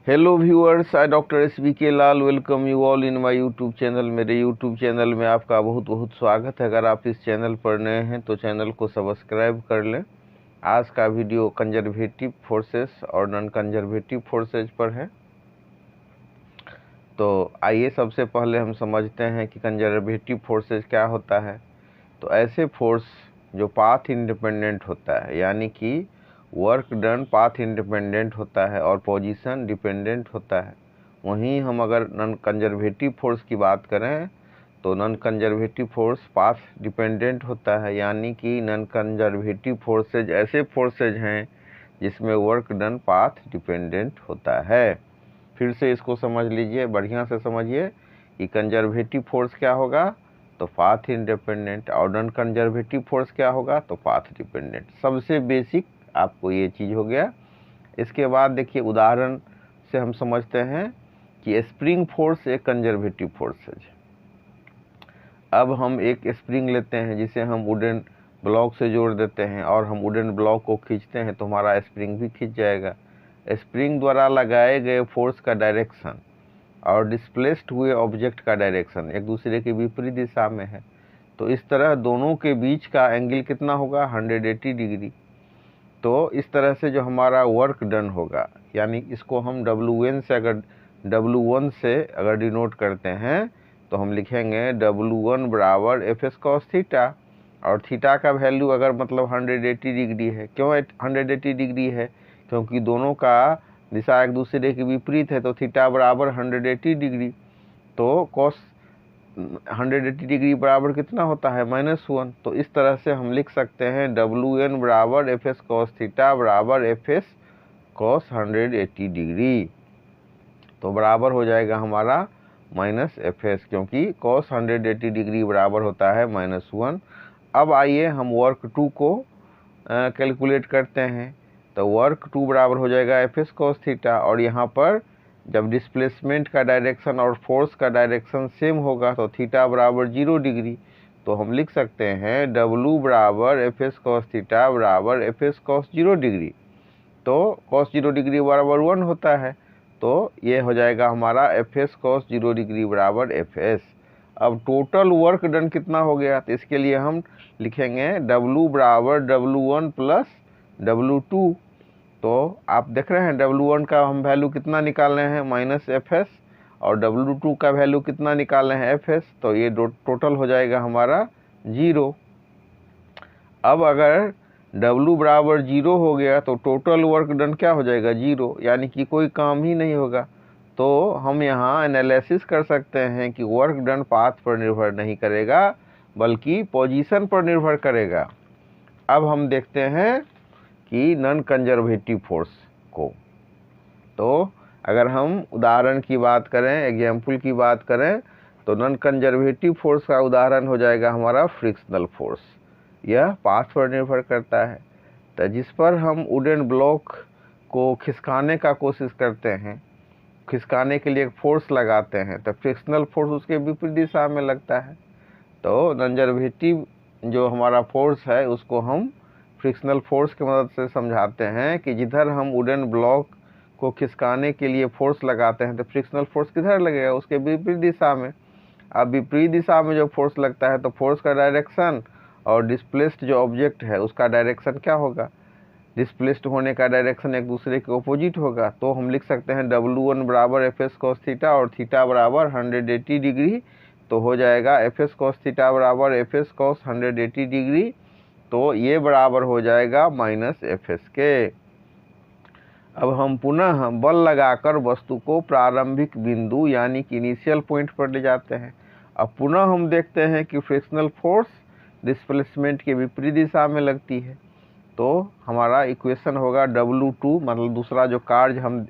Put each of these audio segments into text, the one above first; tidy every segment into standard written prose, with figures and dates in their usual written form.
Hello viewers, I doctor SBK Lal welcome you all in my YouTube channel. मेरे YouTube channel में आपका बहुत बहुत स्वागत है। अगर आप इस चैनल पर नए हैं तो चैनल को सब्सक्राइब कर लें। आज का वीडियो कंजर्वेटिव फोर्सेस और नॉन कंजर्वेटिव फोर्सेस पर है। तो आइए सबसे पहले हम समझते हैं कि कंजर्वेटिव फोर्सेस क्या होता है। तो ऐसे फोर्स जो पाथ इंडिपेंडेंट होता है, यानी कि वर्क डन पाथ इंडिपेंडेंट होता है और पोजीशन डिपेंडेंट होता है। वहीं हम अगर नॉन कंजर्वेटिव फोर्स की बात करें तो non conservative force path dependent होता है, यानी कि नॉन कंजर्वेटिव फोर्सेज ऐसे फोर्सेज हैं जिसमें वर्क डन पाथ डिपेंडेंट होता है। फिर से इसको समझ लीजिए, बढ़िया से समझिए कि कंजर्वेटिव फोर्स क्या होगा तो पाथ इंडिपेंडेंट, और नॉन कंजर्वेटिव फोर्स क्या होगा तो पाथ डिपेंडेंट। सबसे बेसिक आपको ये चीज़ हो गया। इसके बाद देखिए उदाहरण से हम समझते हैं कि स्प्रिंग फोर्स एक कंजर्वेटिव फोर्स है। अब हम एक स्प्रिंग लेते हैं जिसे हम वुडन ब्लॉक से जोड़ देते हैं और हम वुडन ब्लॉक को खींचते हैं तो हमारा स्प्रिंग भी खींच जाएगा। स्प्रिंग द्वारा लगाए गए फोर्स का डायरेक्शन और डिस्प्लेस्ड हुए ऑब्जेक्ट का डायरेक्शन एक दूसरे के विपरीत दिशा में है। तो इस तरह दोनों के बीच का एंगल कितना होगा 180 डिग्री। तो इस तरह से जो हमारा वर्क डन होगा, यानी इसको हम W1 से अगर डिनोट करते हैं तो हम लिखेंगे W1 बराबर FS cos थीटा, और थीटा का वैल्यू अगर मतलब 180 डिग्री है। क्यों 180 डिग्री है? क्योंकि दोनों का दिशा एक दूसरे के विपरीत है, तो थीटा बराबर 180 डिग्री। तो cos 180 डिग्री बराबर कितना होता है -1। तो इस तरह से हम लिख सकते हैं WN बराबर FS cos थीटा बराबर FS cos 180 डिग्री। तो बराबर हो जाएगा हमारा -FS, क्योंकि cos 180 डिग्री बराबर होता है -1। अब आइए हम वर्क 2 को कैलकुलेट करते हैं। तो वर्क 2 बराबर हो जाएगा FS cos थीटा, और यहाँ पर जब डिस्प्लेसमेंट का डायरेक्शन और फोर्स का डायरेक्शन सेम होगा तो थीटा बराबर 0 डिग्री। तो हम लिख सकते हैं W बराबर FS cos थीटा बराबर FS cos 0 डिग्री। तो cos 0 डिग्री बराबर 1 होता है, तो ये हो जाएगा हमारा FS cos 0 डिग्री बराबर FS। अब टोटल वर्क डन कितना हो गया, तो इसके लिए हम लिखेंगे W बराबर W1 प्लस W2। तो आप देख रहे हैं W1 का हम वैल्यू कितना निकाल रहे हैं -FS, और W2 का वैल्यू कितना निकाल रहे हैं FS। तो ये टोटल हो जाएगा हमारा 0। अब अगर W बराबर 0 हो गया तो टोटल वर्क डन क्या हो जाएगा 0, यानी कि कोई काम ही नहीं होगा। तो हम यहाँ एनालिसिस कर सकते हैं कि वर्क डन पाथ पर निर्भर नहीं करेगा बल्कि पोजीशन पर निर्भर करेगा। अब हम देखते हैं कि नॉन कंजर्वेटिव फोर्स को। तो अगर हम उदाहरण की बात करें, एग्जाम्पल की बात करें, तो नॉन कंजर्वेटिव फोर्स का उदाहरण हो जाएगा हमारा फ्रिक्शनल फोर्स। यह पाथ पर निर्भर करता है। तो जिस पर हम वुडन ब्लॉक को खिसकाने का कोशिश करते हैं, खिसकाने के लिए एक फोर्स लगाते हैं, तो फ्रिक्शनल फोर्स उसके विपरीत दिशा में लगता है। तो कंजर्वेटिव जो हमारा फोर्स है उसको हम फ्रिक्शनल फोर्स की मदद से समझाते हैं कि जिधर हम वुडन ब्लॉक को खिसकाने के लिए फोर्स लगाते हैं तो फ्रिक्शनल फोर्स किधर लगेगा, उसके विपरीत दिशा में। अब विपरीत दिशा में जो फोर्स लगता है तो फोर्स का डायरेक्शन और डिस्प्लेस्ड जो ऑब्जेक्ट है उसका डायरेक्शन क्या होगा, डिस्प्लेस्ड होने का डायरेक्शन एक दूसरे के ऑपोजिट होगा। तो हम लिख सकते हैं W1 बराबर FS cos थीटा और थीटा बराबर 180 डिग्री। तो हो जाएगा FS cos थीटा बराबर FS cos 180 डिग्री। तो ये बराबर हो जाएगा -FS के। अब हम पुनः बल लगाकर वस्तु को प्रारंभिक बिंदु यानी कि इनिशियल पॉइंट पर ले जाते हैं। अब पुनः हम देखते हैं कि फ्रिक्शनल फोर्स डिस्प्लेसमेंट के विपरीत दिशा में लगती है। तो हमारा इक्वेशन होगा W2, मतलब दूसरा जो कार्य हम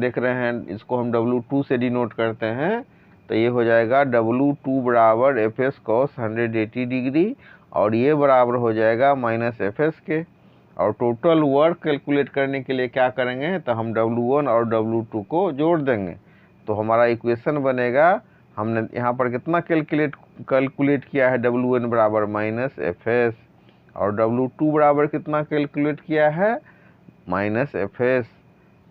देख रहे हैं इसको हम W2 से डिनोट करते हैं। तो ये हो जाएगा W2 बराबर FS cos 180 डिग्री, और ये बराबर हो जाएगा -FS के। और टोटल वर्क कैलकुलेट करने के लिए क्या करेंगे, तो हम W1 और W2 को जोड़ देंगे। तो हमारा इक्वेशन बनेगा, हमने यहाँ पर कितना कैलकुलेट किया है, W1 बराबर -FS, और W2 बराबर कितना कैलकुलेट किया है -FS।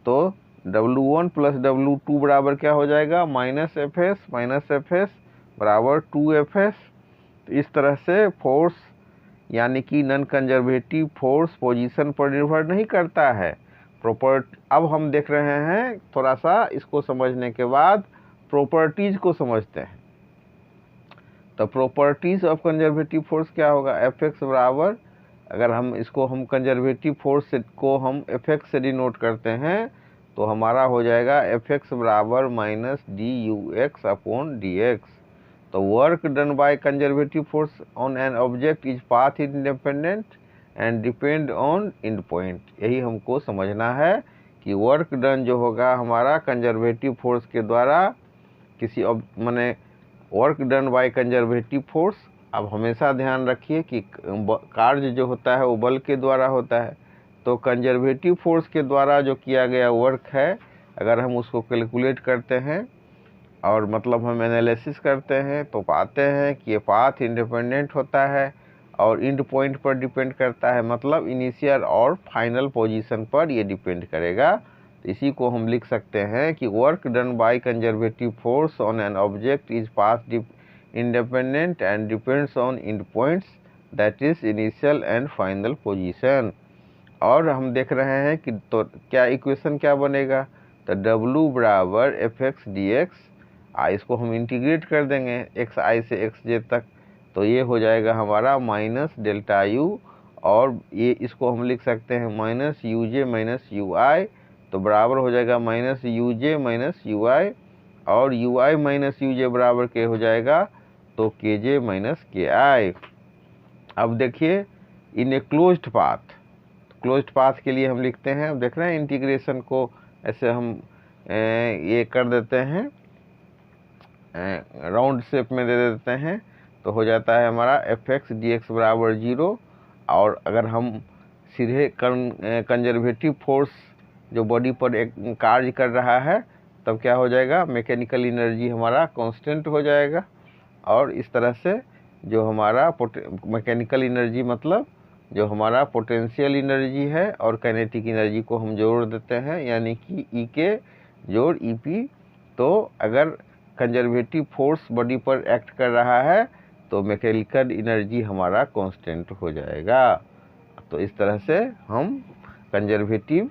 तो W1 प्लस W2 बराबर क्या हो जाएगा, माइनस एफ एस बराबर 2Fs। तो इस तरह से फोर्स यानी कि नॉन कंजर्वेटिव फोर्स पोजीशन पर निर्भर नहीं करता है। अब हम देख रहे हैं, थोड़ा सा इसको समझने के बाद प्रॉपर्टीज को समझते हैं। तो प्रॉपर्टीज ऑफ कंजर्वेटिव फोर्स क्या होगा, Fx बराबर, अगर हम कंजर्वेटिव फोर्स को हम Fx से डिनोट करते हैं तो हमारा हो जाएगा Fx बराबर माइनस dUx अपॉन dx। तो work done by conservative force on an object is path independent and depend on and point. यही हमको समझना है कि वर्क डन जो होगा हमारा कंजर्वेटिव फोर्स के द्वारा किसी माने work done by conservative force. अब हमेशा ध्यान रखिए कि कार्य जो होता है वो बल के द्वारा होता है। तो कंजर्वेटिव फोर्स के द्वारा जो किया गया वर्क है, अगर हम उसको कैलकुलेट करते हैं और मतलब हम एनालिसिस करते हैं तो पाते हैं कि ये पाथ इंडिपेंडेंट होता है और एंड पॉइंट पर डिपेंड करता है, मतलब इनिशियल और फाइनल पोजीशन पर ये डिपेंड करेगा। तो इसी को हम लिख सकते हैं कि work done by conservative force on an object is path independent and depends on and points, that is initial and final position. और हम देख रहे हैं कि तो क्या इक्वेशन क्या बनेगा, तो W बराबर Fx dx, इसको हम इंटीग्रेट कर देंगे xi से xj तक, तो ये हो जाएगा हमारा माइनस डेल्टा u, और ये इसको हम लिख सकते हैं माइनस uj माइनस ui, तो बराबर हो जाएगा माइनस uj माइनस ui, और ui माइनस uj बराबर के हो जाएगा तो kj माइनस ki। अब देखिए इन ए क्लोज्ड पाथ के लिए हम लिखते हैं, अब देख रहे हैं इंटीग्रेशन को ऐसे हम ये कर देते हैं, राउंड शेप में दे देते हैं, तो हो जाता है हमारा Fx dx बराबर 0। और अगर हम सीधे कंजर्वेटिव फोर्स जो बॉडी पर एक कार्य कर रहा है तब क्या हो जाएगा, मैकेनिकल एनर्जी हमारा कांस्टेंट हो जाएगा। और इस तरह से जो हमारा मैकेनिकल एनर्जी मतलब जो हमारा पोटेंशियल एनर्जी है और काइनेटिक एनर्जी को हम जोड़ देते हैं, यानी कि ई के जोड़ EP। तो अगर कंजर्वेटिव फोर्स बॉडी पर एक्ट कर रहा है तो मैकेनिकल एनर्जी हमारा कांस्टेंट हो जाएगा। तो इस तरह से हम कंजर्वेटिव